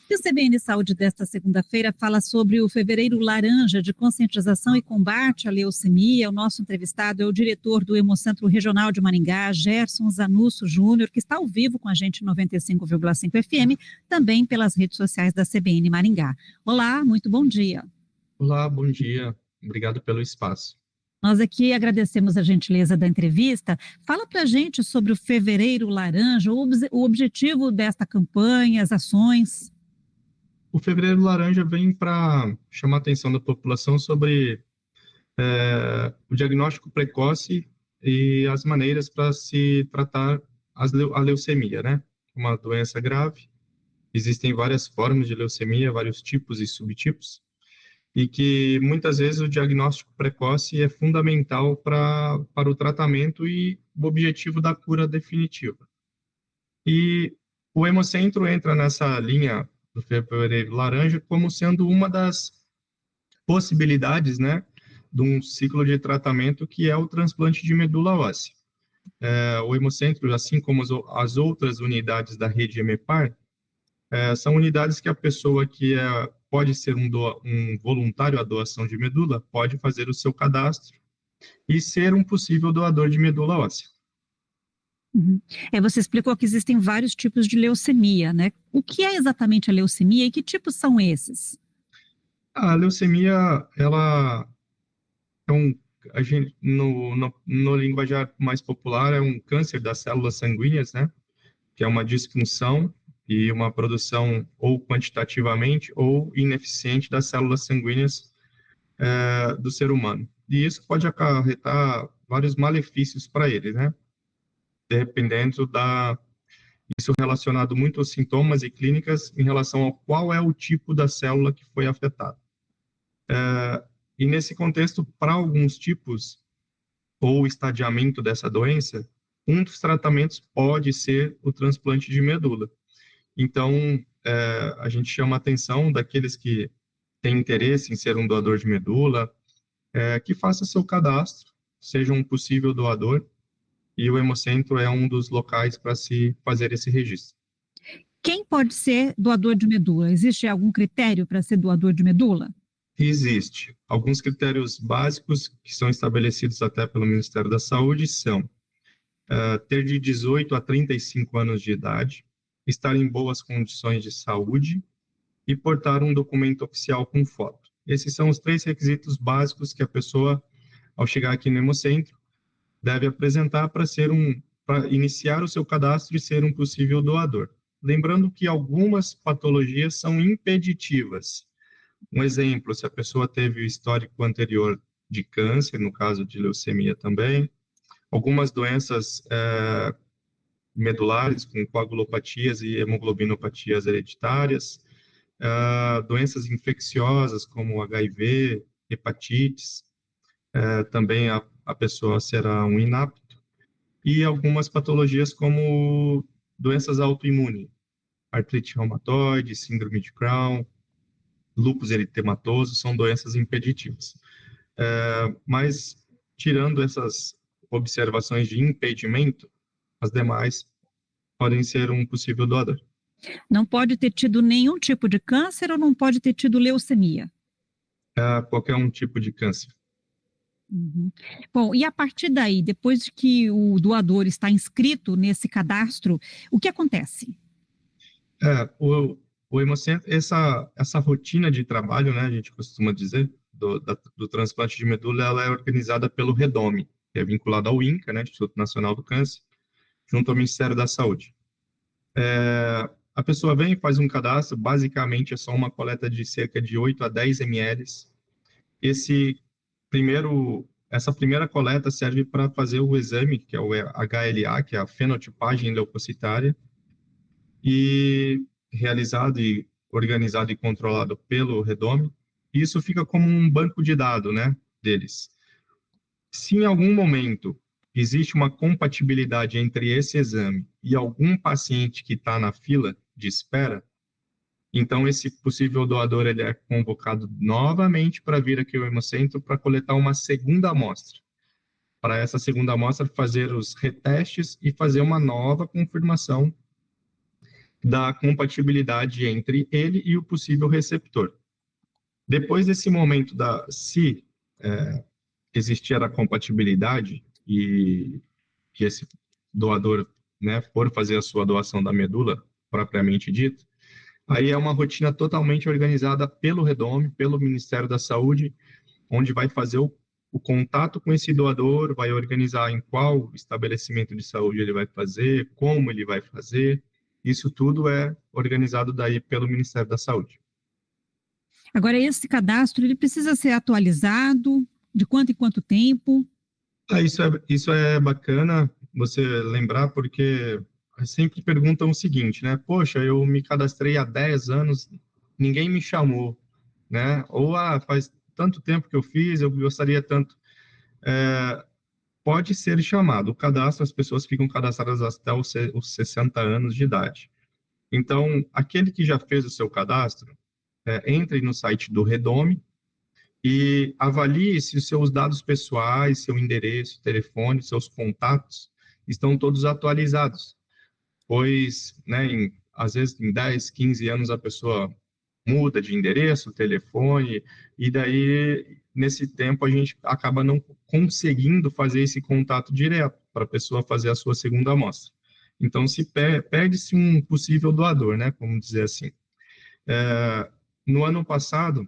E o CBN Saúde desta segunda-feira fala sobre o Fevereiro Laranja de conscientização e combate à leucemia. O nosso entrevistado é o diretor do Hemocentro Regional de Maringá, Gerson Zanusso Júnior, que está ao vivo com a gente 95,5 FM, também pelas redes sociais da CBN Maringá. Olá, muito bom dia. Olá, bom dia. Obrigado pelo espaço. Nós aqui agradecemos a gentileza da entrevista. Fala para a gente sobre o Fevereiro Laranja, o objetivo desta campanha, as ações. O Fevereiro Laranja vem para chamar a atenção da população sobre o diagnóstico precoce e as maneiras para se tratar a leucemia, né? Uma doença grave. Existem várias formas de leucemia, vários tipos e subtipos, e que muitas vezes o diagnóstico precoce é fundamental para o tratamento e o objetivo da cura definitiva. E o Hemocentro entra nessa linha do Fevereiro Laranja como sendo uma das possibilidades, né, de um ciclo de tratamento que é o transplante de medula óssea. O Hemocentro, assim como as outras unidades da rede Hemepar, são unidades que a pessoa que pode ser um voluntário à doação de medula pode fazer o seu cadastro e ser um possível doador de medula óssea. Uhum. Você explicou que existem vários tipos de leucemia, né? O que é exatamente a leucemia e que tipos são esses? A leucemia, ela é no linguajar mais popular, é um câncer das células sanguíneas, né? Que é uma disfunção e uma produção ou quantitativamente ou ineficiente das células sanguíneas do ser humano. E isso pode acarretar vários malefícios para ele, né? Dependendo isso relacionado muito aos sintomas e clínicas em relação ao qual é o tipo da célula que foi afetada. E nesse contexto, para alguns tipos ou estadiamento dessa doença, um dos tratamentos pode ser o transplante de medula. Então, a gente chama a atenção daqueles que têm interesse em ser um doador de medula, que faça seu cadastro, seja um possível doador, e o Hemocentro é um dos locais para se fazer esse registro. Quem pode ser doador de medula? Existe algum critério para ser doador de medula? Existe. Alguns critérios básicos que são estabelecidos até pelo Ministério da Saúde são ter de 18 a 35 anos de idade, estar em boas condições de saúde e portar um documento oficial com foto. Esses são os 3 requisitos básicos que a pessoa, ao chegar aqui no Hemocentro, deve apresentar para iniciar o seu cadastro e ser um possível doador. Lembrando que algumas patologias são impeditivas. Um exemplo, se a pessoa teve o histórico anterior de câncer, no caso de leucemia também, algumas doenças medulares, com coagulopatias e hemoglobinopatias hereditárias, doenças infecciosas como HIV, hepatites, também a pessoa será um inapto, e algumas patologias como doenças autoimunes, artrite reumatoide, síndrome de Crohn, lúpus eritematoso, são doenças impeditivas. Mas, tirando essas observações de impedimento, as demais podem ser um possível doador. Não pode ter tido nenhum tipo de câncer ou não pode ter tido leucemia? Qualquer um tipo de câncer. Uhum. Bom, e a partir daí, depois que o doador está inscrito nesse cadastro, o que acontece? O Hemocentro, essa rotina de trabalho, né, a gente costuma dizer, do transplante de medula, ela é organizada pelo REDOME, que é vinculado ao INCA, né, Instituto Nacional do Câncer, junto ao Ministério da Saúde. A pessoa vem e faz um cadastro, basicamente é só uma coleta de cerca de 8 a 10 ml. Essa primeira coleta serve para fazer o exame, que é o HLA, que é a fenotipagem leucocitária, e realizado e organizado e controlado pelo REDOME. Isso fica como um banco de dados, né, deles. Se em algum momento existe uma compatibilidade entre esse exame e algum paciente que está na fila de espera, então esse possível doador ele é convocado novamente para vir aqui ao Hemocentro para coletar uma segunda amostra. Para essa segunda amostra fazer os retestes e fazer uma nova confirmação da compatibilidade entre ele e o possível receptor. Depois desse momento se existir a compatibilidade e que esse doador, né, for fazer a sua doação da medula, propriamente dito, aí é uma rotina totalmente organizada pelo Redome, pelo Ministério da Saúde, onde vai fazer o contato com esse doador, vai organizar em qual estabelecimento de saúde ele vai fazer, como ele vai fazer. Isso tudo é organizado daí pelo Ministério da Saúde. Agora, esse cadastro, ele precisa ser atualizado de quanto em quanto tempo? Isso é bacana você lembrar, porque sempre perguntam o seguinte, né? Poxa, eu me cadastrei há 10 anos, ninguém me chamou, né? Ou, faz tanto tempo que eu fiz, eu gostaria tanto. Pode ser chamado. O cadastro, as pessoas ficam cadastradas até os 60 anos de idade. Então, aquele que já fez o seu cadastro, entre no site do Redome e avalie se os seus dados pessoais, seu endereço, telefone, seus contatos estão todos atualizados. Pois, né, às vezes, em 10, 15 anos, a pessoa muda de endereço, telefone, e daí, nesse tempo, a gente acaba não conseguindo fazer esse contato direto para a pessoa fazer a sua segunda amostra. Então, perde-se um possível doador, né, vamos dizer assim. No ano passado,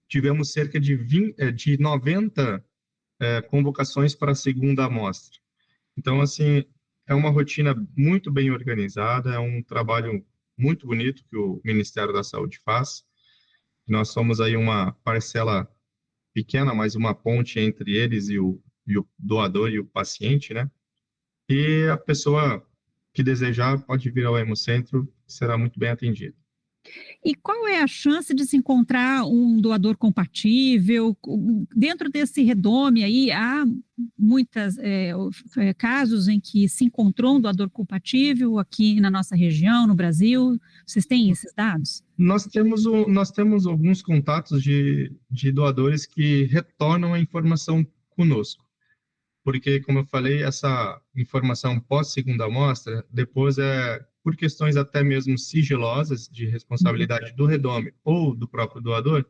tivemos cerca de 90 convocações para a segunda amostra. Então, assim, é uma rotina muito bem organizada, é um trabalho muito bonito que o Ministério da Saúde faz. Nós somos aí uma parcela pequena, mas uma ponte entre eles e o doador e o paciente, né? E a pessoa que desejar pode vir ao Hemocentro, será muito bem atendida. E qual é a chance de se encontrar um doador compatível? Dentro desse Redome aí, há muitos casos em que se encontrou um doador compatível aqui na nossa região, no Brasil. Vocês têm esses dados? Nós temos alguns contatos de doadores que retornam a informação conosco, porque, como eu falei, essa informação pós-segunda amostra, depois por questões até mesmo sigilosas de responsabilidade do Redome ou do próprio doador,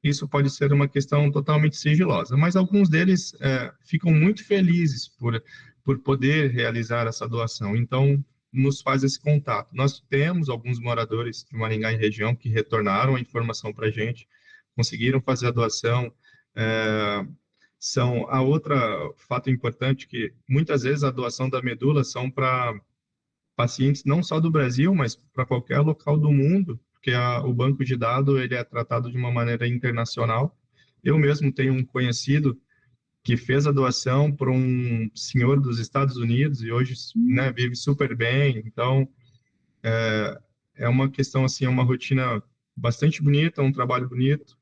isso pode ser uma questão totalmente sigilosa. Mas alguns deles ficam muito felizes por poder realizar essa doação. Então, nos faz esse contato. Nós temos alguns moradores de Maringá e região que retornaram a informação para a gente, conseguiram fazer a doação. A outra fato importante que muitas vezes a doação da medula são para pacientes não só do Brasil, mas para qualquer local do mundo, porque o banco de dados ele é tratado de uma maneira internacional. Eu mesmo tenho um conhecido que fez a doação para um senhor dos Estados Unidos e hoje, né, vive super bem. Então, é uma questão assim, é uma rotina bastante bonita, um trabalho bonito,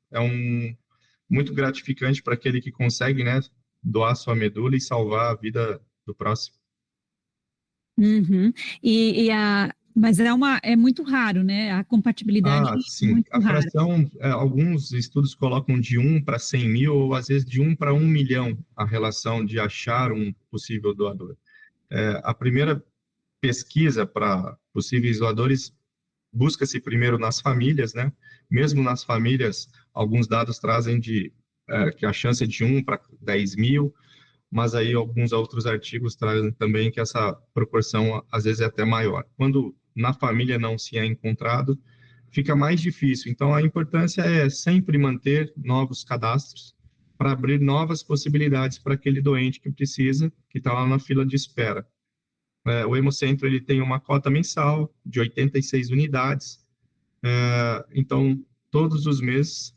muito gratificante para aquele que consegue, né, doar sua medula e salvar a vida do próximo. Uhum. Mas é muito raro, né? A compatibilidade é Sim. muito A rara. fração, alguns estudos colocam de 1 para 100 mil, ou às vezes de 1 para 1 milhão, a relação de achar um possível doador. A primeira pesquisa para possíveis doadores busca-se primeiro nas famílias, né? Mesmo nas famílias, alguns dados trazem que a chance é de 1 para 10 mil, mas aí alguns outros artigos trazem também que essa proporção às vezes é até maior. Quando na família não se é encontrado, fica mais difícil. Então, a importância é sempre manter novos cadastros para abrir novas possibilidades para aquele doente que precisa, que está lá na fila de espera. O Hemocentro ele tem uma cota mensal de 86 unidades, então, todos os meses,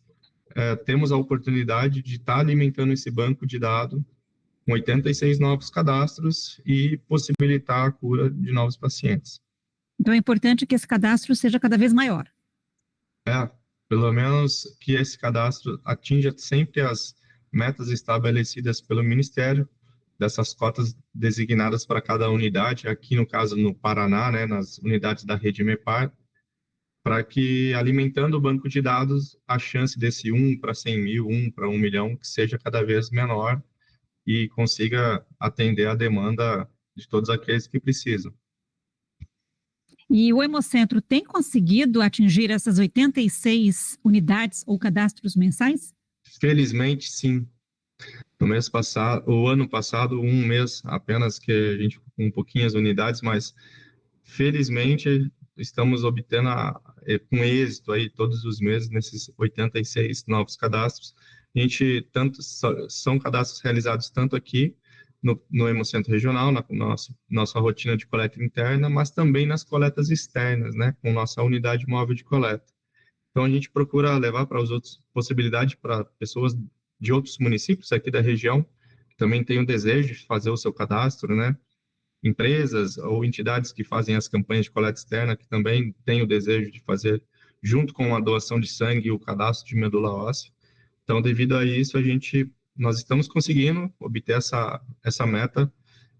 temos a oportunidade de estar alimentando esse banco de dados com 86 novos cadastros e possibilitar a cura de novos pacientes. Então é importante que esse cadastro seja cada vez maior. Pelo menos que esse cadastro atinja sempre as metas estabelecidas pelo Ministério, dessas cotas designadas para cada unidade, aqui no caso no Paraná, né, nas unidades da rede MEPAR, para que, alimentando o banco de dados, a chance desse 1 para 100 mil, 1 para 1 milhão, que seja cada vez menor e consiga atender a demanda de todos aqueles que precisam. E o Hemocentro tem conseguido atingir essas 86 unidades ou cadastros mensais? Felizmente, sim. No mês passado, o ano passado, um mês apenas que a gente com pouquinhas unidades, mas felizmente estamos obtendo com êxito aí todos os meses nesses 86 novos cadastros. A gente são cadastros realizados tanto aqui no Hemocentro Regional, na nossa rotina de coleta interna, mas também nas coletas externas, né, com nossa unidade móvel de coleta. Então, a gente procura levar para os outros possibilidade para pessoas de outros municípios aqui da região, que também têm o desejo de fazer o seu cadastro, né? Empresas ou entidades que fazem as campanhas de coleta externa, que também têm o desejo de fazer, junto com a doação de sangue, o cadastro de medula óssea. Então, devido a isso, nós estamos conseguindo obter essa meta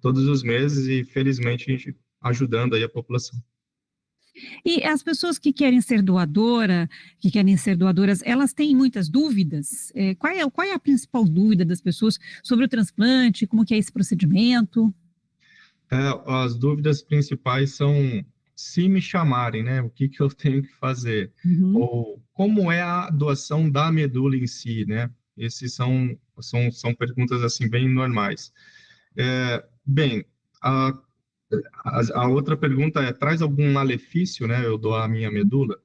todos os meses e, felizmente, a gente ajudando aí a população. E as pessoas que querem ser doadora, que querem ser doadoras, elas têm muitas dúvidas? Qual é a principal dúvida das pessoas sobre o transplante? Como que é esse procedimento? As dúvidas principais são se me chamarem, né? O que eu tenho que fazer? Uhum. Ou como é a doação da medula em si, né? Esses são perguntas, assim, bem normais. Bem, a, a outra pergunta é, traz algum malefício, né? Eu doar a minha medula?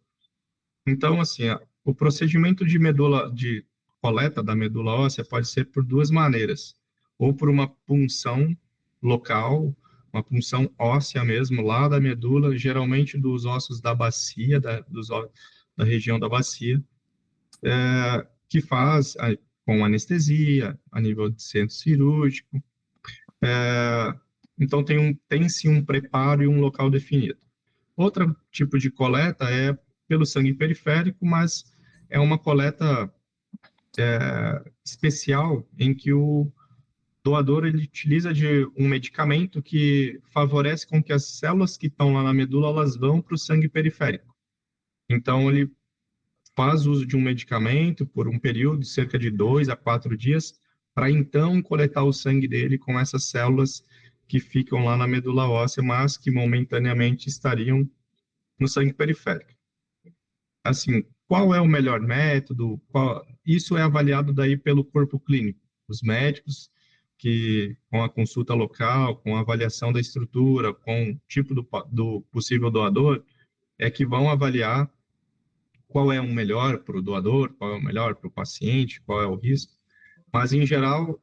Então, assim, o procedimento de coleta da medula óssea pode ser por duas maneiras. Ou por uma punção local, uma punção óssea mesmo, lá da medula, geralmente dos ossos da bacia, da região da bacia, que faz com anestesia, a nível de centro cirúrgico. Então, tem-se um preparo e um local definido. Outro tipo de coleta é pelo sangue periférico, mas é uma coleta especial em que o doador ele utiliza de um medicamento que favorece com que as células que estão lá na medula elas vão para o sangue periférico. Então ele faz uso de um medicamento por um período de cerca de 2 a 4 dias para então coletar o sangue dele com essas células que ficam lá na medula óssea, mas que momentaneamente estariam no sangue periférico. Assim, qual é o melhor método? Isso é avaliado daí pelo corpo clínico. Os médicos que, com a consulta local, com a avaliação da estrutura, com o tipo do possível doador, é que vão avaliar qual é o melhor para o doador, qual é o melhor para o paciente, qual é o risco. Mas, em geral,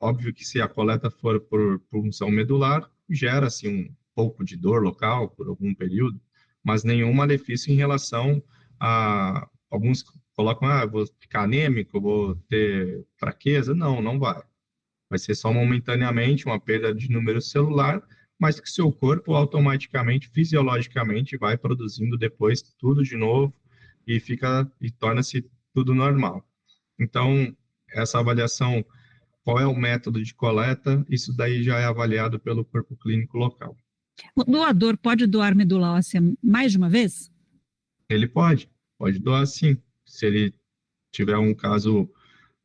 óbvio que se a coleta for por punção medular, gera-se um pouco de dor local por algum período, mas nenhum malefício em relação a alguns colocam, vou ficar anêmico, vou ter fraqueza. Não, não vai. Vai ser só momentaneamente uma perda de número celular, mas que seu corpo automaticamente, fisiologicamente, vai produzindo depois tudo de novo e torna-se tudo normal. Então, essa avaliação, qual é o método de coleta, isso daí já é avaliado pelo corpo clínico local. O doador pode doar medula óssea mais de uma vez? Ele pode doar sim, se ele tiver um caso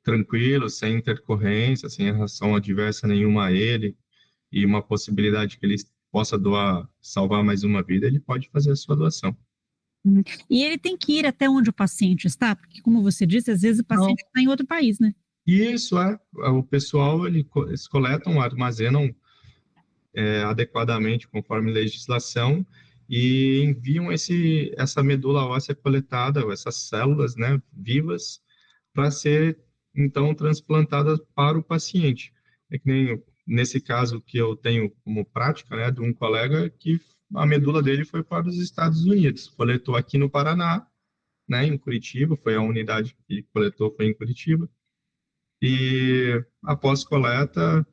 tranquilo, sem intercorrência, sem reação adversa nenhuma a ele, e uma possibilidade que ele possa doar, salvar mais uma vida, ele pode fazer a sua doação. E ele tem que ir até onde o paciente está? Porque, como você disse, às vezes o Não, paciente está em outro país, né? isso o pessoal, eles coletam, armazenam adequadamente, conforme legislação, e enviam essa medula óssea coletada, essas células, né, vivas, para ser, então, transplantadas para o paciente. É que nem nesse caso que eu tenho como prática, né, de um colega que a medula dele foi para os Estados Unidos, coletou aqui no Paraná, né, em Curitiba, foi a unidade que coletou, foi em Curitiba, e após coleta,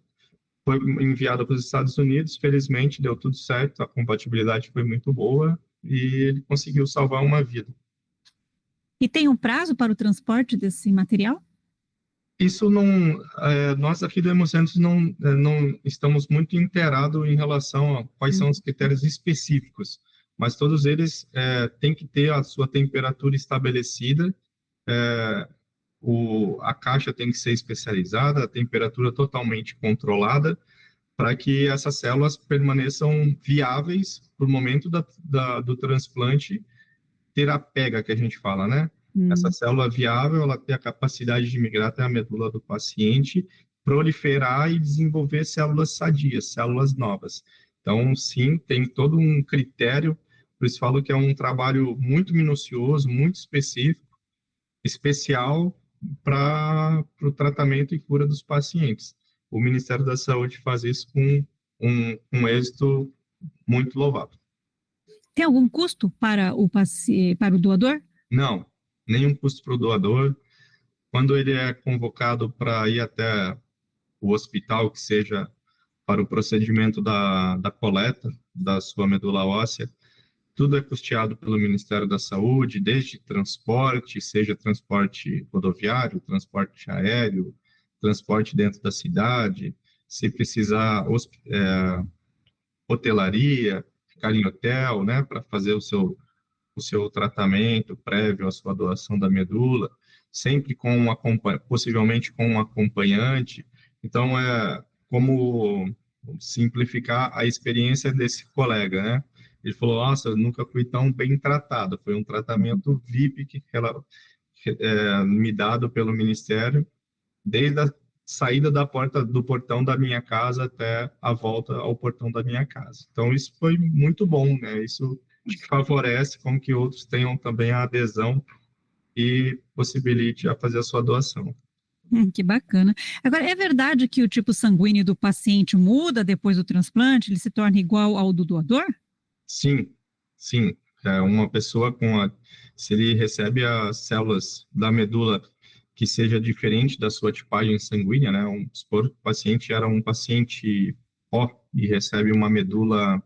foi enviado para os Estados Unidos, felizmente deu tudo certo, a compatibilidade foi muito boa e ele conseguiu salvar uma vida. E tem um prazo para o transporte desse material? Isso não, nós aqui do Hemocentros não estamos muito inteirados em relação a quais são os critérios específicos, mas todos eles têm que ter a sua temperatura estabelecida, a caixa tem que ser especializada, a temperatura totalmente controlada, para que essas células permaneçam viáveis para o momento do transplante ter a pega que a gente fala, né? Essa célula viável, ela tem a capacidade de migrar até a medula do paciente, proliferar e desenvolver células sadias, células novas. Então, sim, tem todo um critério, por isso falo que é um trabalho muito minucioso, muito específico, especial para o tratamento e cura dos pacientes. O Ministério da Saúde faz isso com um êxito muito louvável. Tem algum custo para para o doador? Não, nenhum custo para o doador. Quando ele é convocado para ir até o hospital, que seja para o procedimento da coleta da sua medula óssea, tudo é custeado pelo Ministério da Saúde, desde transporte, seja transporte rodoviário, transporte aéreo, transporte dentro da cidade, se precisar hotelaria, ficar em hotel, né, para fazer o seu tratamento prévio à sua doação da medula, sempre com possivelmente com um acompanhante. Então, é como simplificar a experiência desse colega, né? Ele falou, nossa, eu nunca fui tão bem tratado. Foi um tratamento VIP que me dado pelo Ministério, desde a saída do portão da minha casa até a volta ao portão da minha casa. Então, isso foi muito bom, né? Isso acho que favorece com que outros tenham também a adesão e possibilite a fazer a sua doação. Que bacana. Agora, é verdade que o tipo sanguíneo do paciente muda depois do transplante? Ele se torna igual ao do doador? Sim, sim. É uma pessoa se ele recebe as células da medula que seja diferente da sua tipagem sanguínea, né? Supor que o paciente era um paciente O e recebe uma medula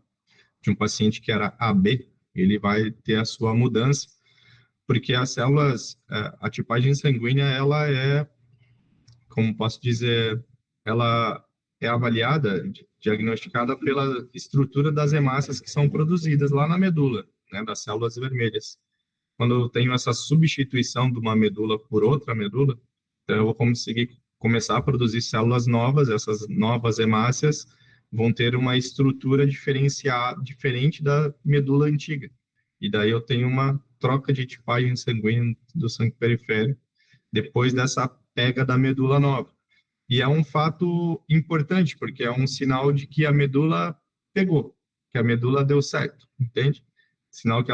de um paciente que era AB, ele vai ter a sua mudança, porque as células, a tipagem sanguínea, ela é, como posso dizer, ela é avaliada, diagnosticada pela estrutura das hemácias que são produzidas lá na medula, né, das células vermelhas. Quando eu tenho essa substituição de uma medula por outra medula, então eu vou conseguir começar a produzir células novas, essas novas hemácias vão ter uma estrutura diferente da medula antiga. E daí eu tenho uma troca de tipagem sanguínea do sangue periférico depois dessa pega da medula nova. E é um fato importante, porque é um sinal de que a medula pegou, que a medula deu certo, entende? Sinal que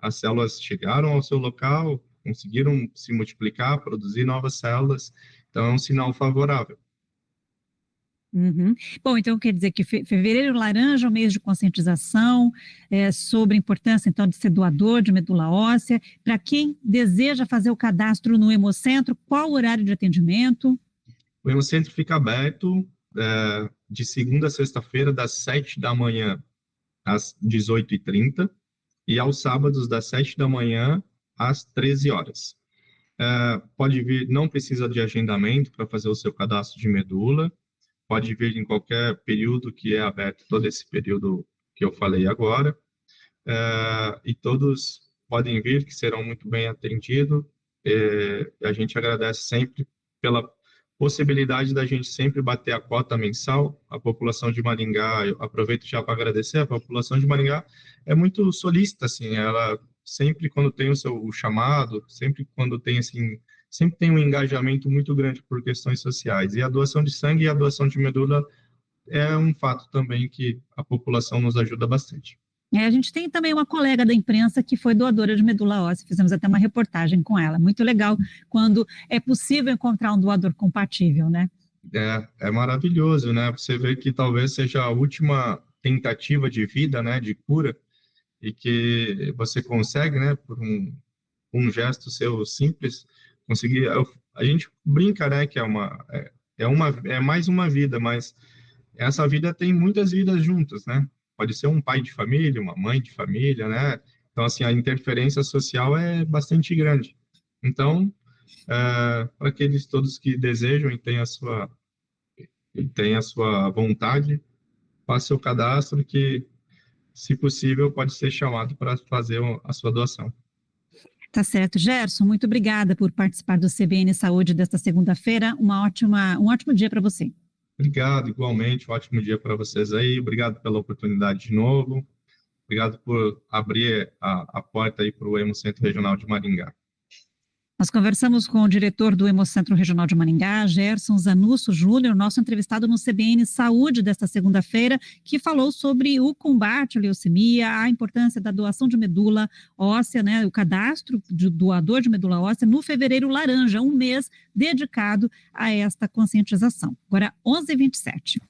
as células chegaram ao seu local, conseguiram se multiplicar, produzir novas células, então é um sinal favorável. Uhum. Bom, então quer dizer que fevereiro laranja é o mês de conscientização sobre a importância, então, de ser doador de medula óssea. Para quem deseja fazer o cadastro no Hemocentro, qual o horário de atendimento? O Hemocentro fica aberto de segunda a sexta-feira, das 7 da manhã às 18h30, e aos sábados, das 7 da manhã às 13 horas. Pode vir, não precisa de agendamento para fazer o seu cadastro de medula, pode vir em qualquer período que é aberto, todo esse período que eu falei agora, e todos podem vir, que serão muito bem atendidos. A gente agradece sempre pela possibilidade da gente sempre bater a cota mensal. A população de Maringá, eu aproveito já para agradecer, a população de Maringá é muito solícita, assim, ela sempre quando tem o seu chamado, sempre quando tem, assim, sempre tem um engajamento muito grande por questões sociais. E a doação de sangue e a doação de medula é um fato também que a população nos ajuda bastante. A gente tem também uma colega da imprensa que foi doadora de medula óssea, fizemos até uma reportagem com ela. Muito legal quando é possível encontrar um doador compatível, né? É maravilhoso, né? Você vê que talvez seja a última tentativa de vida, né, de cura, e que você consegue, né, por um gesto seu simples, conseguir. A gente brinca, né, que é mais uma vida, mas essa vida tem muitas vidas juntas, né? Pode ser um pai de família, uma mãe de família, né? Então, assim, a interferência social é bastante grande. Então, para aqueles todos que desejam e têm a sua vontade, faça seu cadastro que, se possível, pode ser chamado para fazer a sua doação. Tá certo. Gerson, muito obrigada por participar do CBN Saúde desta segunda-feira. Um ótimo dia para você. Obrigado, igualmente. Um ótimo dia para vocês aí. Obrigado pela oportunidade de novo. Obrigado por abrir a porta aí para o Hemocentro Regional de Maringá. Nós conversamos com o diretor do Hemocentro Regional de Maringá, Gerson Zanusso Júnior, nosso entrevistado no CBN Saúde desta segunda-feira, que falou sobre o combate à leucemia, a importância da doação de medula óssea, né, o cadastro de doador de medula óssea no Fevereiro Laranja, um mês dedicado a esta conscientização. Agora, 11h27.